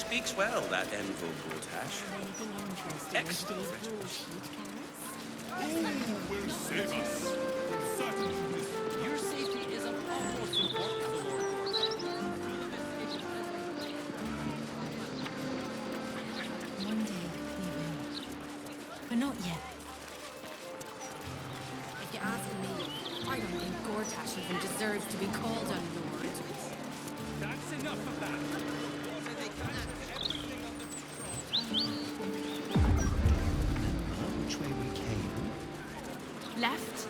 speaks well, that envoy Gortash. Excellent. Who will save us? Certainly. Your safety is of utmost importance, Lord. One day, we will. But not yet. If you ask me, I don't think Gortash even deserves to be called a lord. That's enough of that. Which way we came? Left,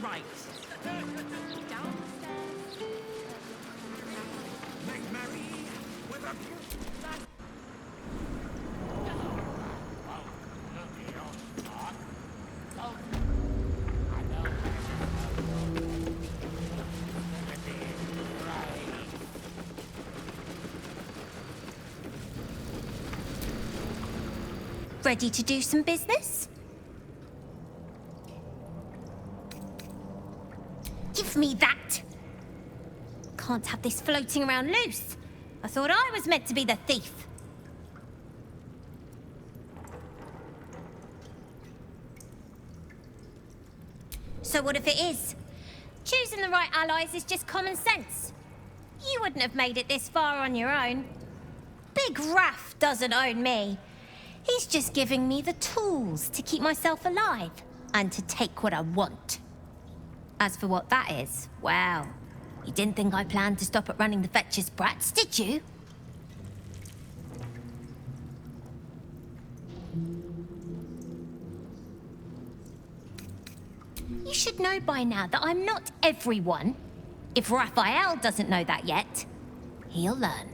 right. Down. Make merry with a Ready to do some business? Give me that! Can't have this floating around loose. I thought I was meant to be the thief. So what if it is? Choosing the right allies is just common sense. You wouldn't have made it this far on your own. Big Raff doesn't own me. He's just giving me the tools to keep myself alive and to take what I want. As for what that is, well, you didn't think I planned to stop at running the Fetcher's brats, did you? You should know by now that I'm not everyone. If Raphael doesn't know that yet, he'll learn.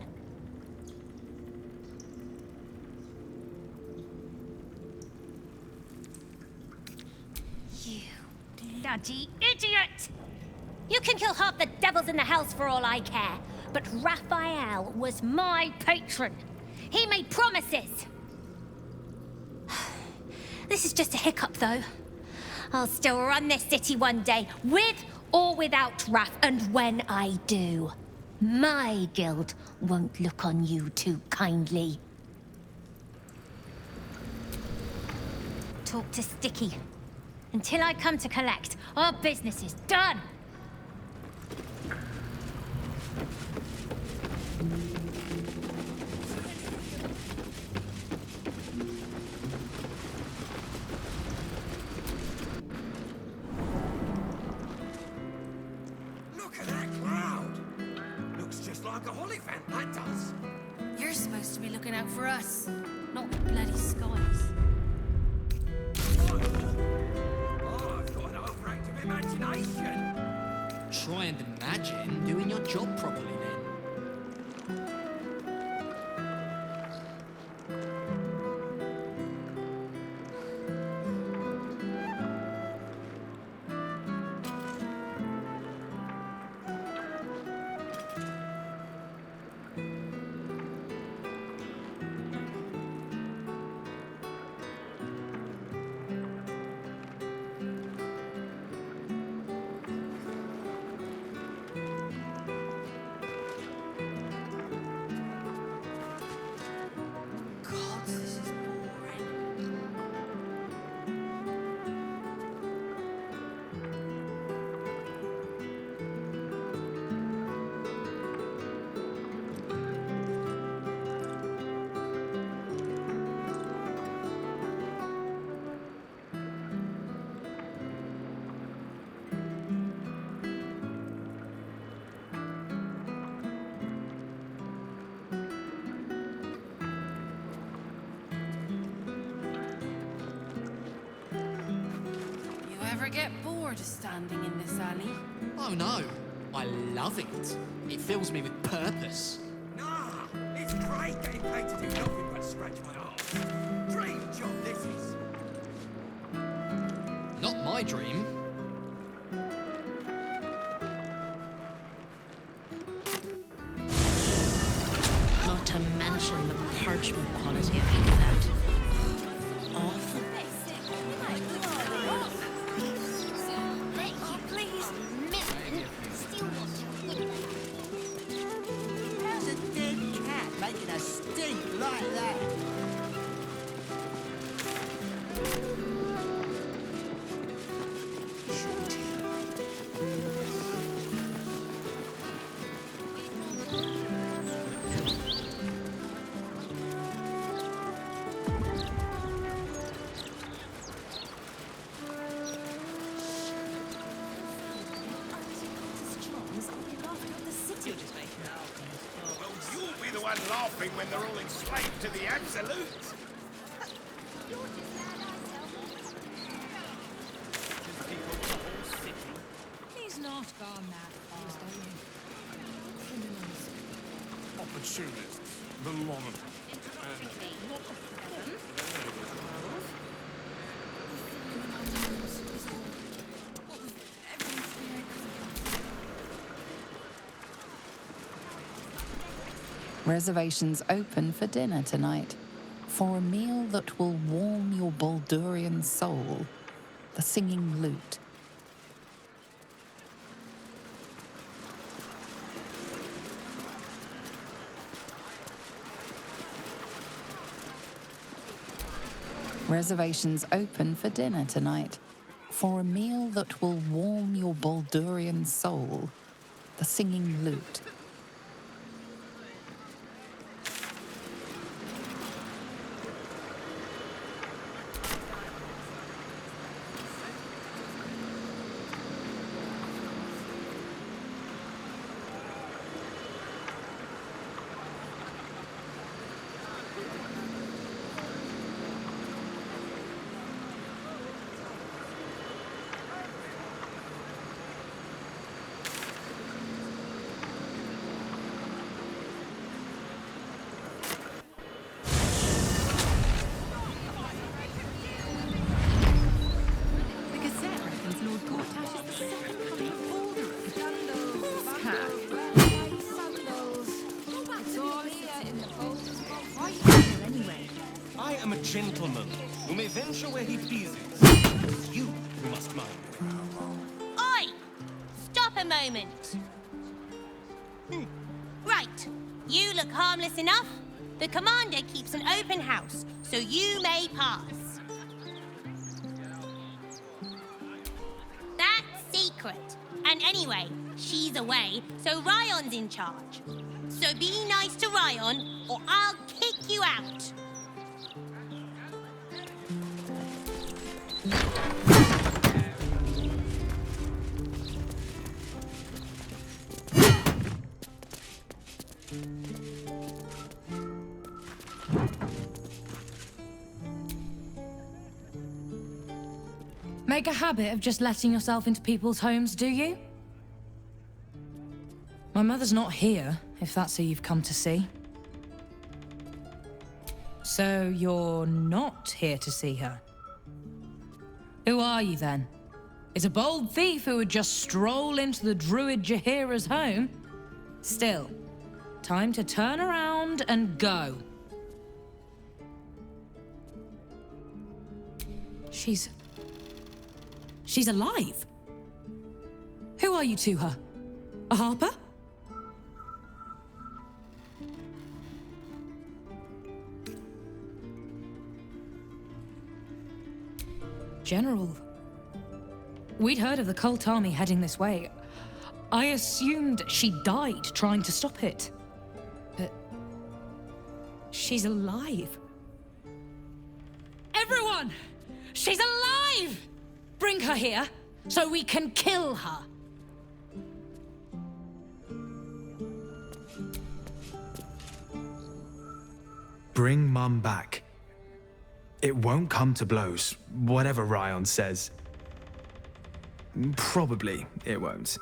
You bloody idiot! You can kill half the devils in the hells for all I care, but Raphael was my patron. He made promises. This is just a hiccup, though. I'll still run this city one day, with or without Raph, and when I do, my guild won't look on you too kindly. Talk to Sticky. Until I come to collect, our business is done. Look at that cloud! Looks just like a Hollyphant, that does. You're supposed to be looking out for us, not the bloody skies. Oh, I've got an overactive imagination. Try and imagine doing your job properly then. God, this is boring. You ever get bored of standing in this alley? Oh no, I love it. It fills me with purpose. Nah, it's great getting paid to do nothing but scratch my arse. Dream job this is. Not my dream. Not to mention the parchment quality of it without. Awful. How's a dead cat making a think like that? Well, you'll be the one laughing when they're all enslaved to the Absolute. He's not gone that far. Opportunists, the lot of them. Reservations open for dinner tonight. For a meal that will warm your Baldurian soul. The Singing Lute. Reservations open for dinner tonight. For a meal that will warm your Baldurian soul. The Singing Lute. The Gazette reckons Lord Gortash is the second coming of Baldur. It's all here in the boat. Right here, anyway. I am a gentleman who may venture where he pleases. You must mind. Oi! Stop a moment. Right. You look harmless enough. The commander keeps an open house, so you may pass. That's secret. And anyway, she's away, so Ryon's in charge. So be nice to Ryon, or I'll kick you out. Make a habit of just letting yourself into people's homes, do you? My mother's not here, if that's who you've come to see. So you're not here to see her? Who are you then? Is a bold thief who would just stroll into the druid Jaheira's home? Still, time to turn around and go. She's alive. Who are you to her? A harper? General, we'd heard of the cult army heading this way. I assumed she died trying to stop it. But she's alive. Everyone! She's alive! Bring her here so we can kill her. Bring Mum back. It won't come to blows, whatever Ryon says. Probably it won't.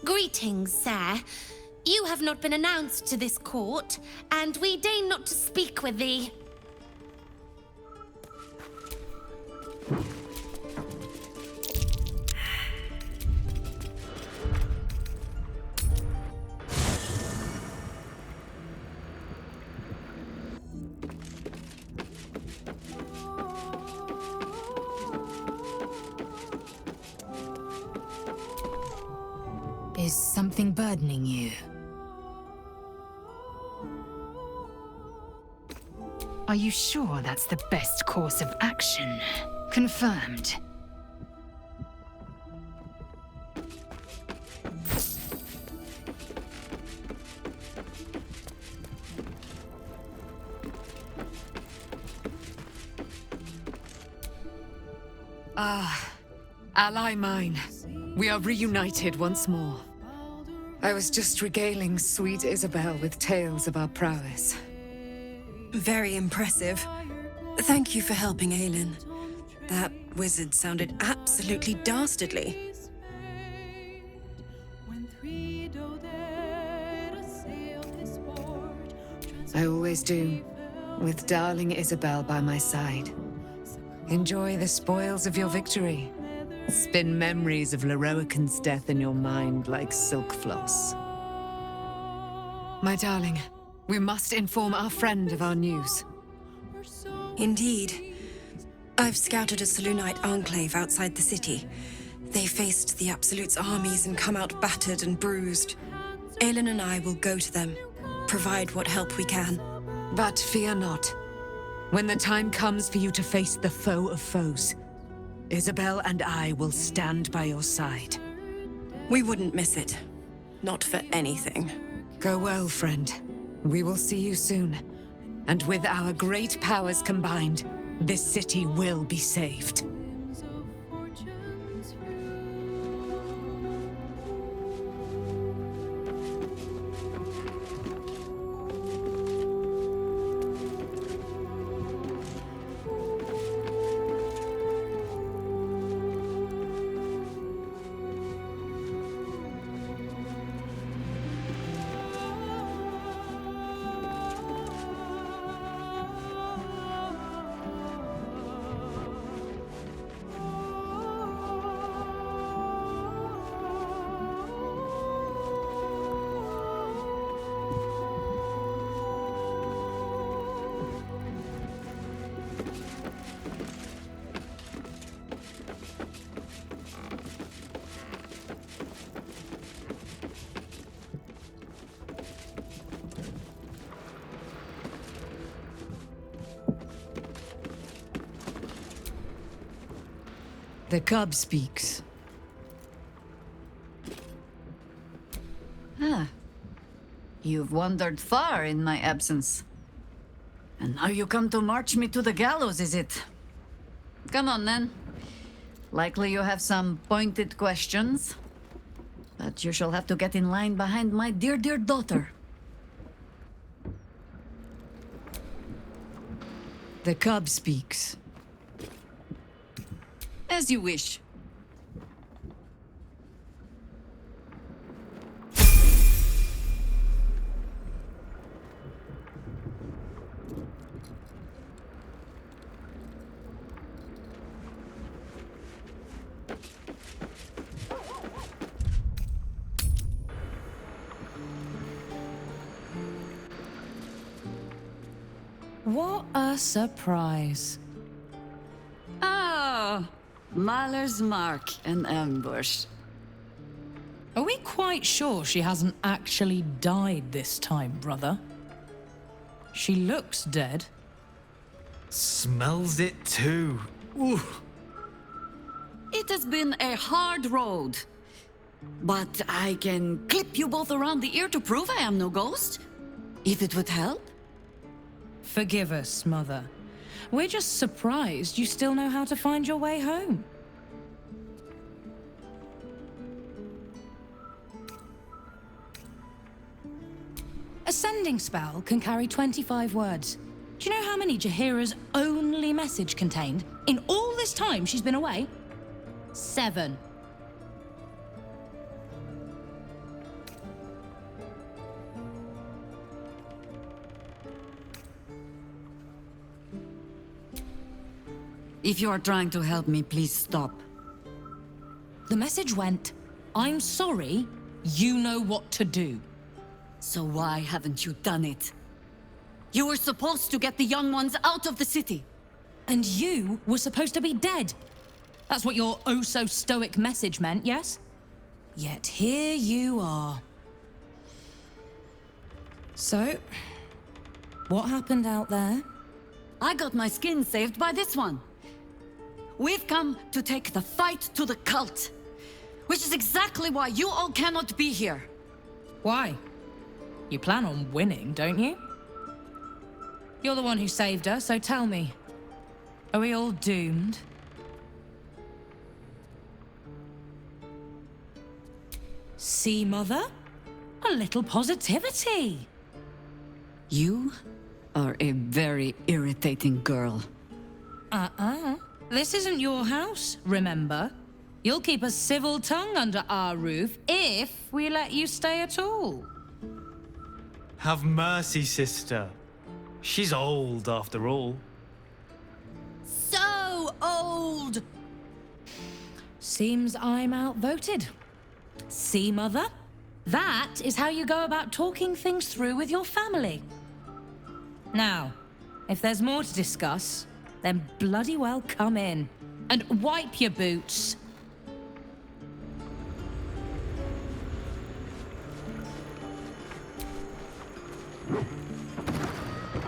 Greetings, sir. You have not been announced to this court, and we deign not to speak with thee. Is something burdening you? Are you sure that's the best course of action? Confirmed. Ally mine, we are reunited once more. I was just regaling sweet Isabel with tales of our prowess. Very impressive. Thank you for helping Aelin. That wizard sounded absolutely dastardly. I always do, with darling Isabel by my side. Enjoy the spoils of your victory. Spin memories of Leroican's death in your mind like silk floss. My darling, we must inform our friend of our news. Indeed. I've scouted a Selûnite enclave outside the city. They faced the Absolute's armies and come out battered and bruised. Aelin and I will go to them, provide what help we can. But fear not. When the time comes for you to face the foe of foes, Isabel and I will stand by your side. We wouldn't miss it. Not for anything. Go well, friend. We will see you soon. And with our great powers combined, this city will be saved. The cub speaks. Ah. You've wandered far in my absence. And now you come to march me to the gallows, is it? Come on, then. Likely you have some pointed questions. But you shall have to get in line behind my dear, dear daughter. The cub speaks. As you wish. What a surprise. Ah, Mahler's mark and ambush. Are we quite sure she hasn't actually died this time, brother? She looks dead. Smells it too. Ooh. It has been a hard road. But I can clip you both around the ear to prove I am no ghost. If it would help. Forgive us, Mother. We're just surprised you still know how to find your way home. A sending spell can carry 25 words. Do you know how many Jaheira's only message contained in all this time she's been away? 7. If you are trying to help me, please stop. The message went, I'm sorry, you know what to do. So why haven't you done it? You were supposed to get the young ones out of the city. And you were supposed to be dead. That's what your oh-so-stoic message meant, yes? Yet here you are. So, what happened out there? I got my skin saved by this one. We've come to take the fight to the cult, which is exactly why you all cannot be here. Why? You plan on winning, don't you? You're the one who saved her, so tell me, are we all doomed? See, Mother? A little positivity. You are a very irritating girl. This isn't your house, remember? You'll keep a civil tongue under our roof if we let you stay at all. Have mercy, sister. She's old, after all. So old! Seems I'm outvoted. See, Mother? That is how you go about talking things through with your family. Now, if there's more to discuss, then bloody well come in. And wipe your boots.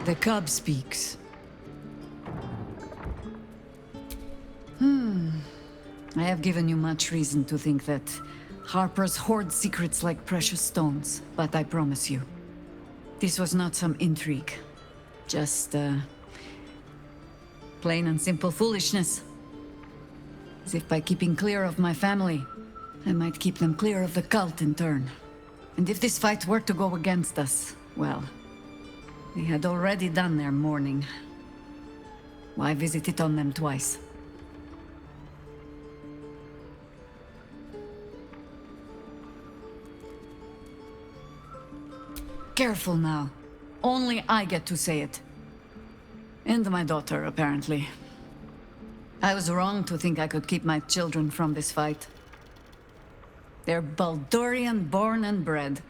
The cub speaks. I have given you much reason to think that Harpers hoard secrets like precious stones, but I promise you, this was not some intrigue. Just, plain and simple foolishness. As if by keeping clear of my family, I might keep them clear of the cult in turn. And if this fight were to go against us, well, they had already done their mourning. Why visit it on them twice? Careful now. Only I get to say it. And my daughter, apparently. I was wrong to think I could keep my children from this fight. They're Baldurian born and bred.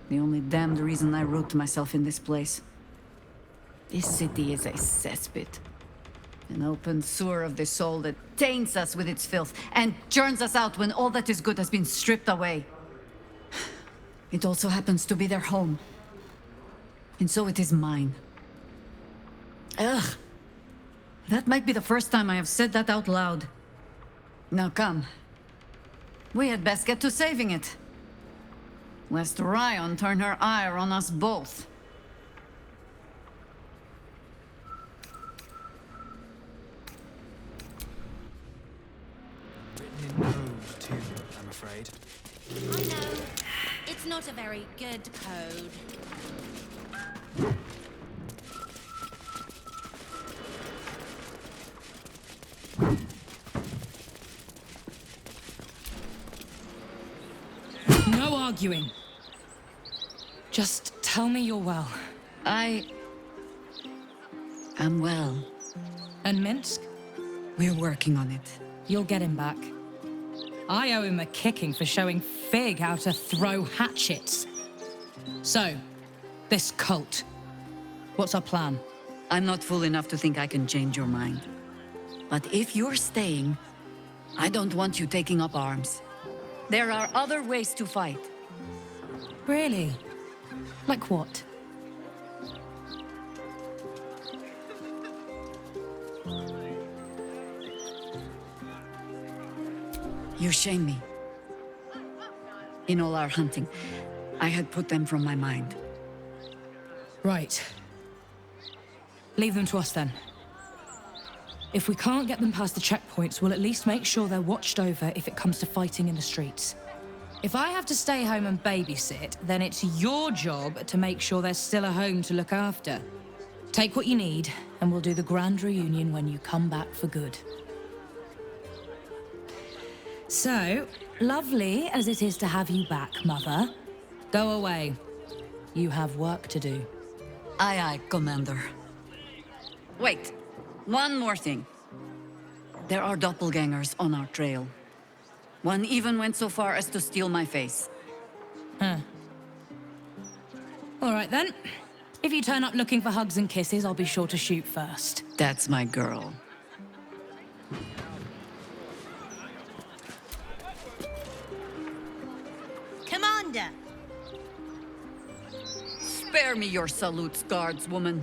The only damned reason I root myself in this place. This city is a cesspit. An open sewer of the soul that taints us with its filth and churns us out when all that is good has been stripped away. It also happens to be their home. And so it is mine. Ugh. That might be the first time I have said that out loud. Now come. We had best get to saving it. Lest Ryan turn her ire on us both. Written in code, too, I'm afraid. I know. It's not a very good code. No arguing. Just tell me you're well. I am well. And Minsk? We're working on it. You'll get him back. I owe him a kicking for showing Fig how to throw hatchets. So, this cult. What's our plan? I'm not fool enough to think I can change your mind. But if you're staying, I don't want you taking up arms. There are other ways to fight. Really? Like what? You shame me. In all our hunting, I had put them from my mind. Right. Leave them to us then. If we can't get them past the checkpoints, we'll at least make sure they're watched over if it comes to fighting in the streets. If I have to stay home and babysit, then it's your job to make sure there's still a home to look after. Take what you need, and we'll do the grand reunion when you come back for good. So, lovely as it is to have you back, Mother, go away. You have work to do. Aye, aye, Commander. Wait, one more thing. There are doppelgangers on our trail. One even went so far as to steal my face. Huh. All right then. If you turn up looking for hugs and kisses, I'll be sure to shoot first. That's my girl. Commander! Spare me your salutes, guardswoman.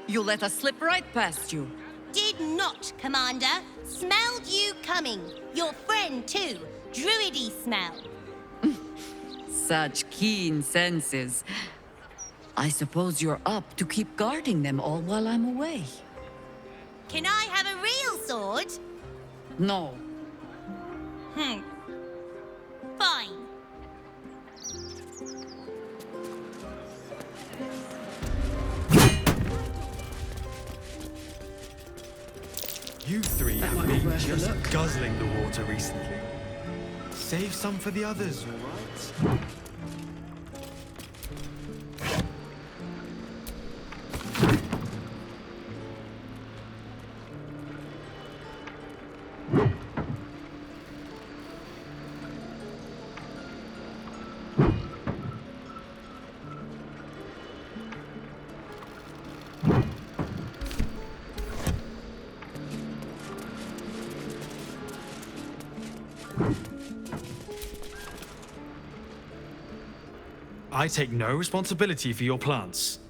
You let us slip right past you. Did not, Commander. Smelled you coming. Your friend, too. Druidy smell. Such keen senses. I suppose you're up to keep guarding them all while I'm away. Can I have a real sword? No. Fine. You three have been just guzzling the water recently. Save some for the others, all right? I take no responsibility for your plants.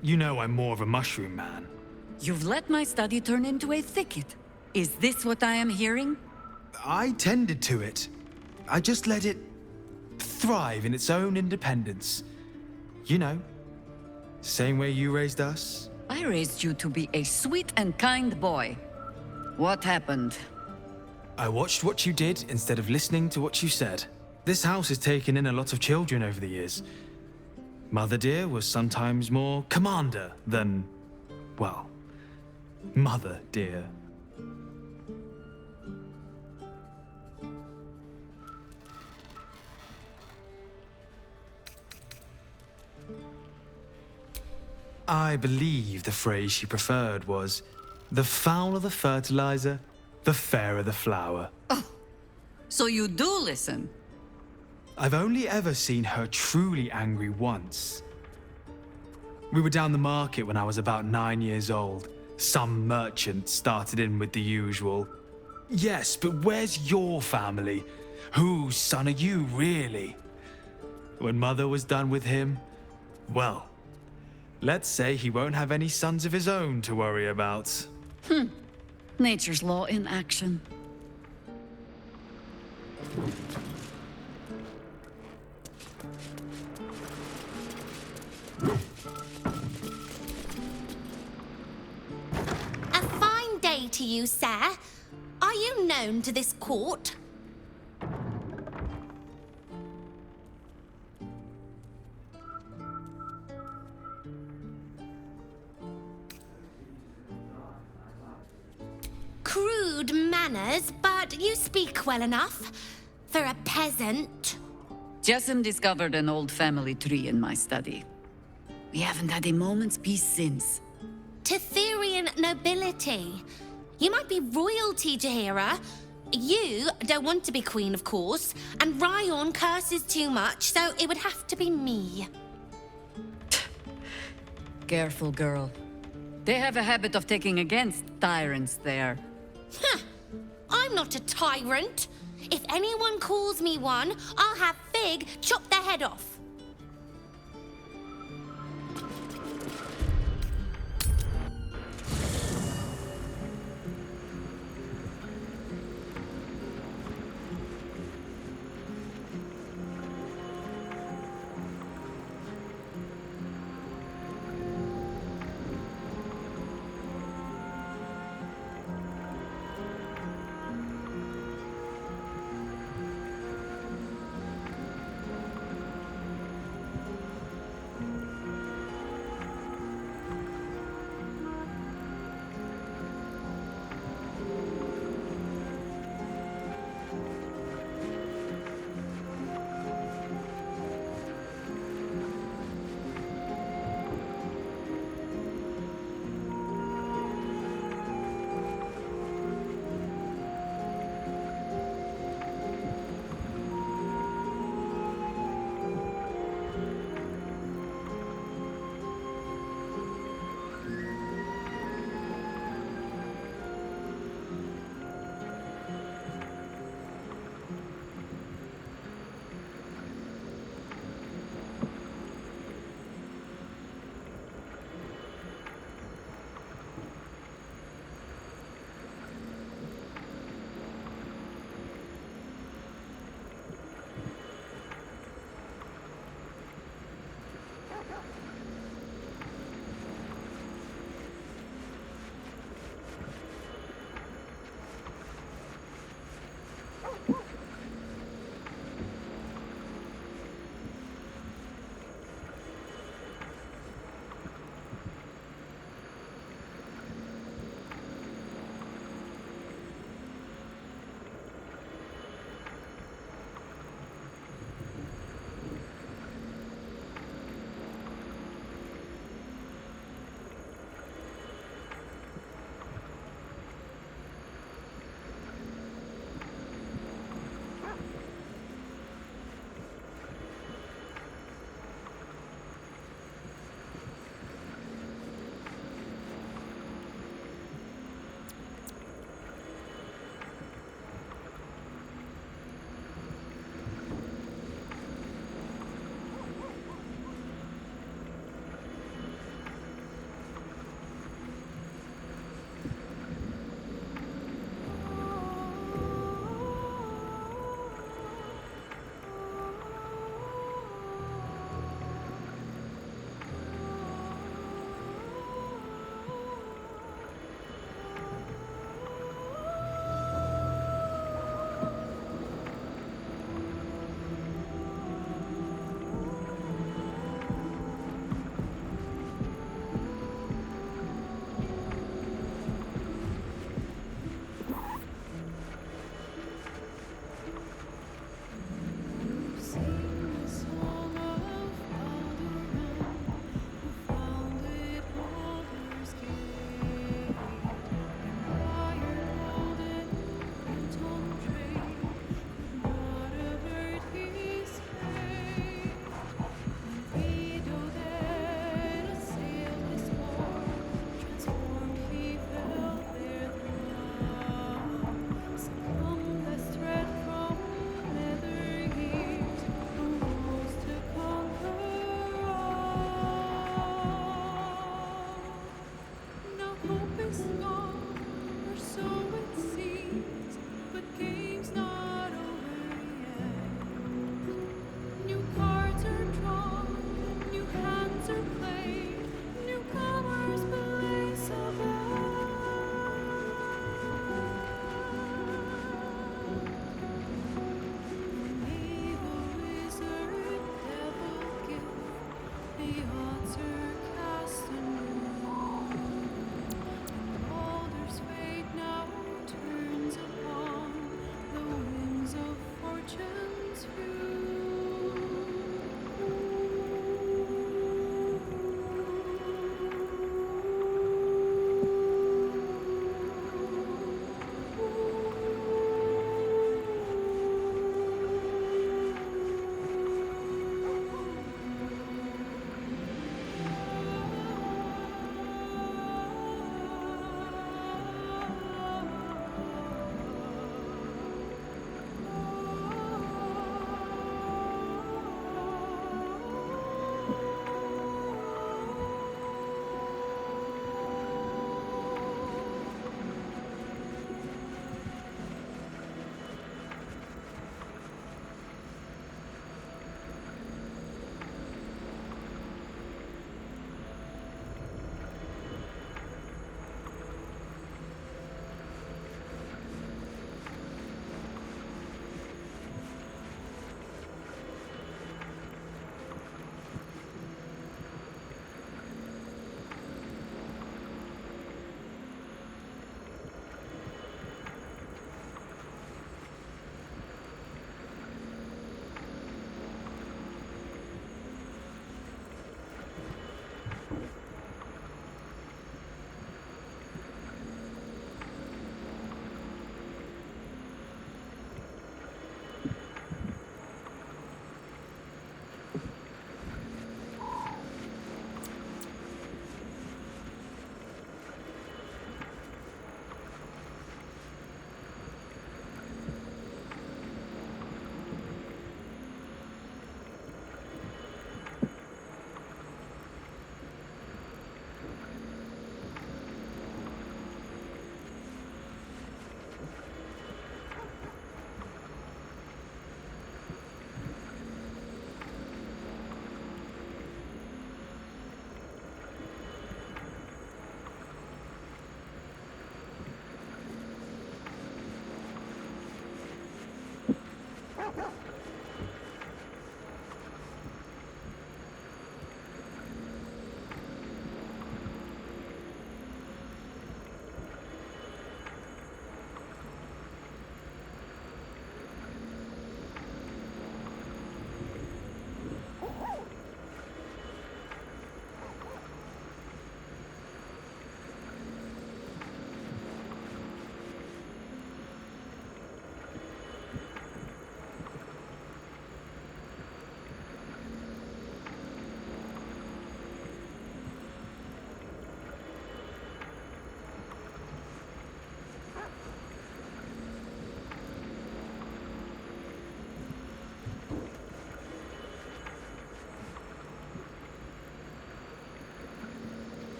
You know I'm more of a mushroom man. You've let my study turn into a thicket. Is this what I am hearing? I tended to it. I just let it thrive in its own independence. You know, same way you raised us. I raised you to be a sweet and kind boy. What happened? I watched what you did instead of listening to what you said. This house has taken in a lot of children over the years. Mother dear was sometimes more commander than, well, mother dear. I believe the phrase she preferred was, the fouler the fertilizer, the fairer the flower. Oh, so you do listen? I've only ever seen her truly angry once. We were down the market when I was about 9 years old. Some merchant started in with the usual, "Yes, but where's your family? Whose son are you, really?" When Mother was done with him, well, let's say he won't have any sons of his own to worry about. Nature's law in action. A fine day to you, sir. Are you known to this court? Crude manners, but you speak well enough. For a peasant. Jessim discovered an old family tree in my study. We haven't had a moment's peace since. Tetherian nobility. You might be royalty, Jaheira. You don't want to be queen, of course, and Ryon curses too much, so it would have to be me. Careful, girl. They have a habit of taking against tyrants there. I'm not a tyrant. If anyone calls me one, I'll have Fig chop their head off.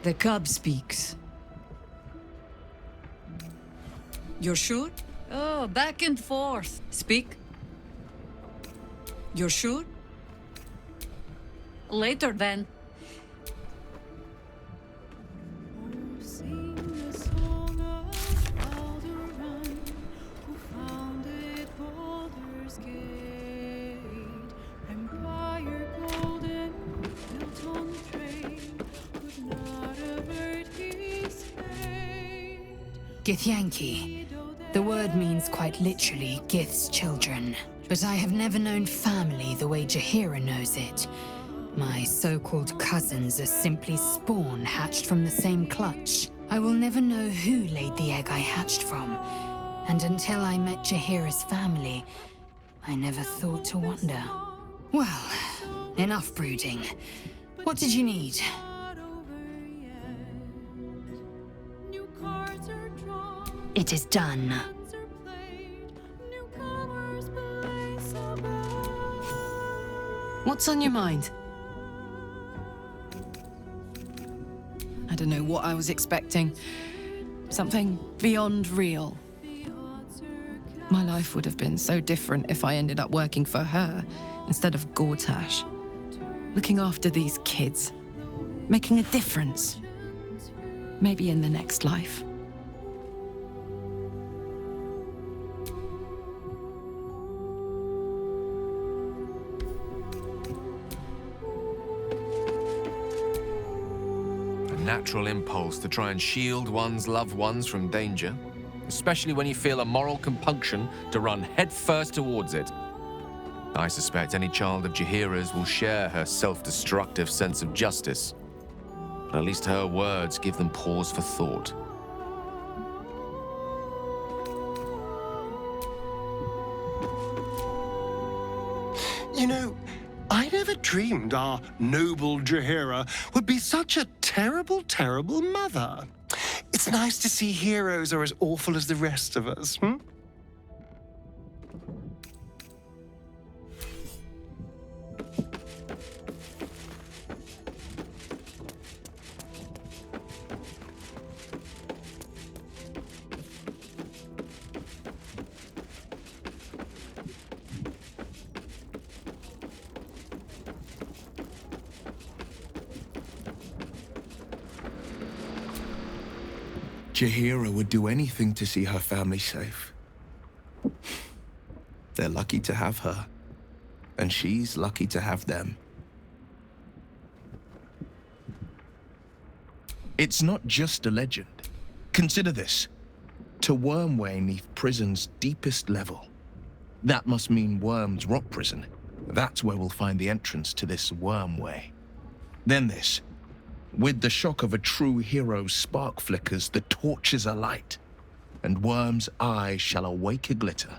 The cub speaks. You're sure? Oh, back and forth. Speak. You're sure? Later then. Githyanki. The word means quite literally Gith's children. But I have never known family the way Jaheira knows it. My so-called cousins are simply spawn hatched from the same clutch. I will never know who laid the egg I hatched from. And until I met Jaheira's family, I never thought to wonder. Well, enough brooding. What did you need? It is done. What's on your mind? I don't know what I was expecting. Something beyond real. My life would have been so different if I ended up working for her instead of Gortash. Looking after these kids. Making a difference. Maybe in the next life. Natural impulse to try and shield one's loved ones from danger, especially when you feel a moral compunction to run headfirst towards it. I suspect any child of Jaheira's will share her self-destructive sense of justice. But at least her words give them pause for thought. You know, I never dreamed our noble Jaheira would be such a terrible, terrible mother. It's nice to see heroes are as awful as the rest of us, hmm? Jaheira would do anything to see her family safe. They're lucky to have her, and she's lucky to have them. It's not just a legend. Consider this. To Wormway 'neath prison's deepest level. That must mean Worm's Rock Prison. That's where we'll find the entrance to this Wormway. Then this. With the shock of a true hero's spark flickers, the torches alight, and Worm's eyes shall awake a glitter.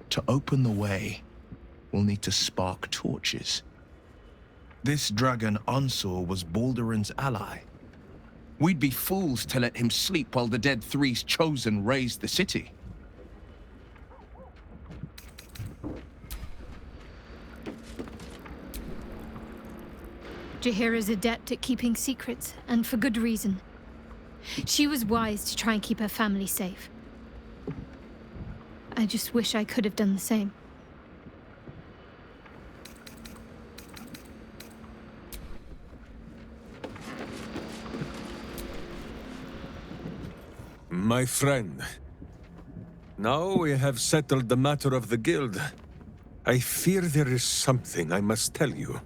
To open the way, we'll need to spark torches. This dragon Ansur was Baldur's ally. We'd be fools to let him sleep while the Dead Three's chosen raised the city. Jaheira's adept at keeping secrets, and for good reason. She was wise to try and keep her family safe. I just wish I could have done the same. My friend, now we have settled the matter of the guild. I fear there is something I must tell you.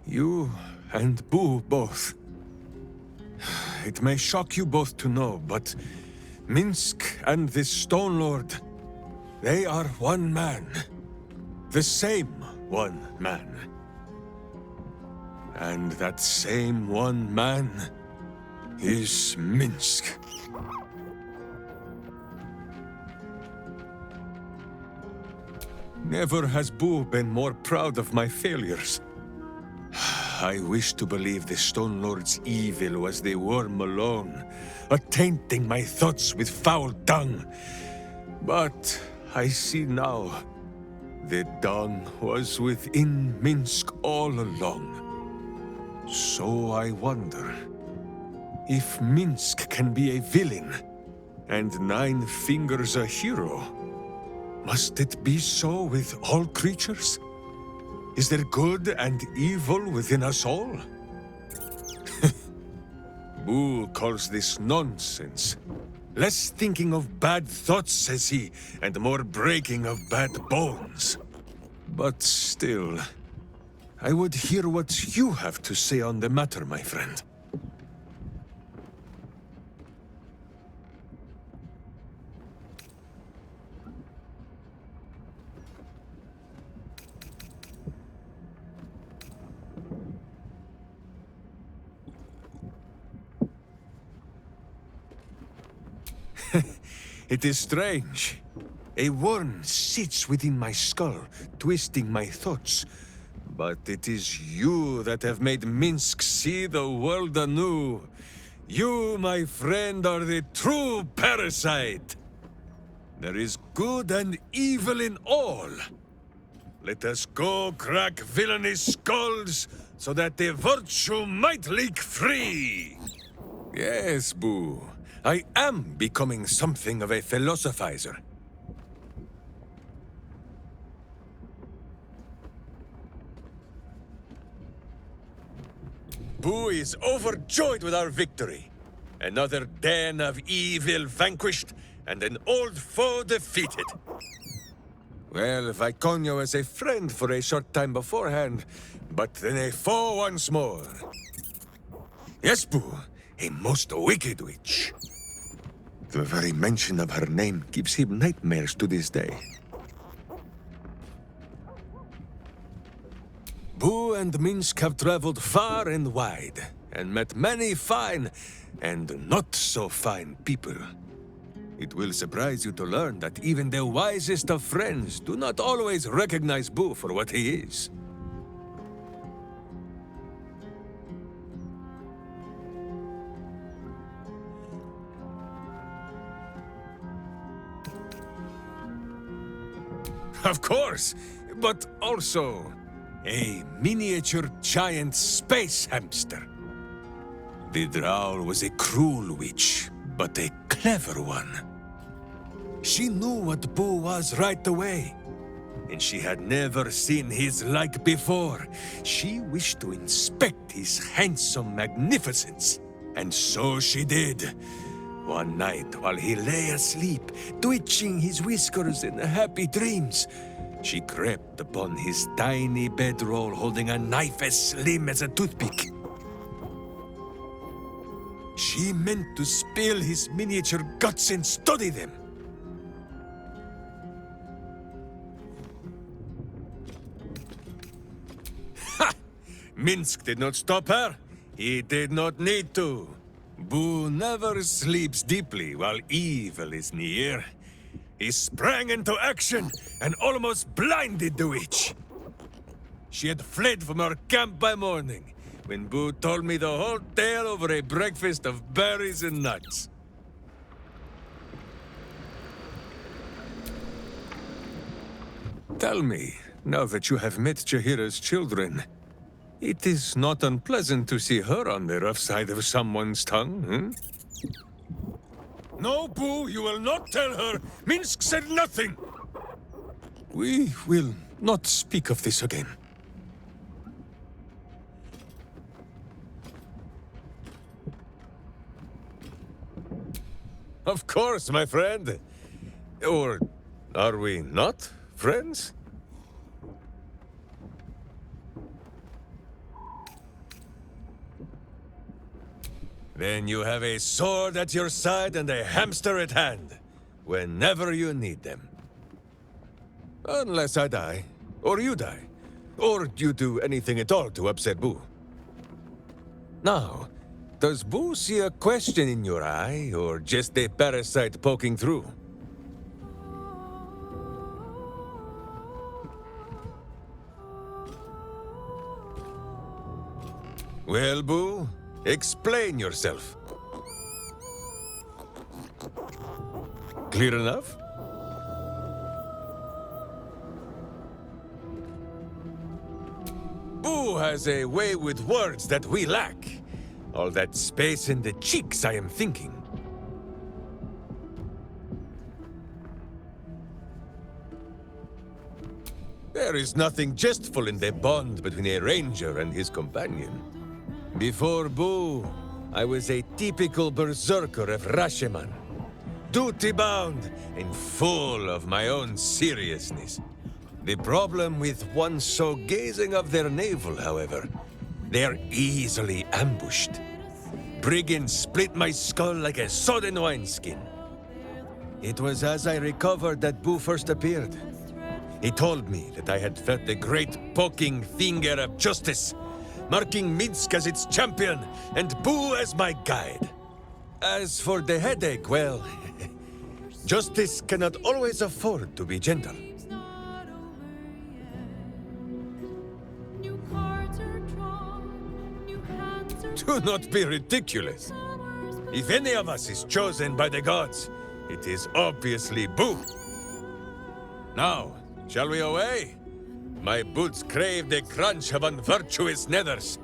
You and Boo both. It may shock you both to know, but Minsk and this Stone Lord, they are one man. The same one man. And that same one man is Minsk. Never has Boo been more proud of my failures. I wish to believe the Stone Lord's evil was the worm alone, attainting my thoughts with foul dung. But I see now, the dung was within Minsk all along. So I wonder, If Minsk can be a villain, and Nine Fingers a hero, must it be so with all creatures? Is there good and evil within us all? Boo calls this nonsense. Less thinking of bad thoughts, says he, and more breaking of bad bones. But still, I would hear what you have to say on the matter, my friend. It is strange. A worm sits within my skull, twisting my thoughts. But it is you that have made Minsk see the world anew. You, my friend, are the true parasite. There is good and evil in all. Let us go crack villainous skulls, so that the virtue might leak free. Yes, Boo. I am becoming something of a philosophizer. Boo is overjoyed with our victory. Another den of evil vanquished, and an old foe defeated. Well, Viconio was a friend for a short time beforehand, but then a foe once more. Yes, Boo, a most wicked witch. The very mention of her name gives him nightmares to this day. Boo and Minsk have traveled far and wide, and met many fine and not so fine people. It will surprise you to learn that even the wisest of friends do not always recognize Boo for what he is. Of course, but also a miniature giant space hamster. The Drow was a cruel witch, but a clever one. She knew what Boo was right away, and she had never seen his like before. She wished to inspect his handsome magnificence, and so she did. One night, while he lay asleep, twitching his whiskers in happy dreams, she crept upon his tiny bedroll holding a knife as slim as a toothpick. She meant to spill his miniature guts and study them. Ha! Minsk did not stop her. He did not need to. Boo never sleeps deeply while evil is near. He sprang into action and almost blinded the witch. She had fled from our camp by morning, when Boo told me the whole tale over a breakfast of berries and nuts. Tell me, now that you have met Jaheira's children, it is not unpleasant to see her on the rough side of someone's tongue, No, Boo, you will not tell her! Minsk said nothing! We will not speak of this again. Of course, my friend. Or are we not friends? Then you have a sword at your side and a hamster at hand, whenever you need them. Unless I die, or you die, or you do anything at all to upset Boo. Now, does Boo see a question in your eye, or just a parasite poking through? Well, Boo, explain yourself. Clear enough? Boo has a way with words that we lack. All that space in the cheeks, I am thinking. There is nothing jestful in the bond between a ranger and his companion. Before Boo, I was a typical berserker of Rashomon. Duty-bound and full of my own seriousness. The problem with one so gazing of their navel, however, they are easily ambushed. Brigands split my skull like a sodden wineskin. It was as I recovered that Boo first appeared. He told me that I had felt the great poking finger of justice, marking Minsk as its champion and Boo as my guide. As for the headache, well, justice cannot always afford to be gentle. Do not be ridiculous. If any of us is chosen by the gods, it is obviously Boo. Now, shall we away? My boots crave the crunch of unvirtuous nethers.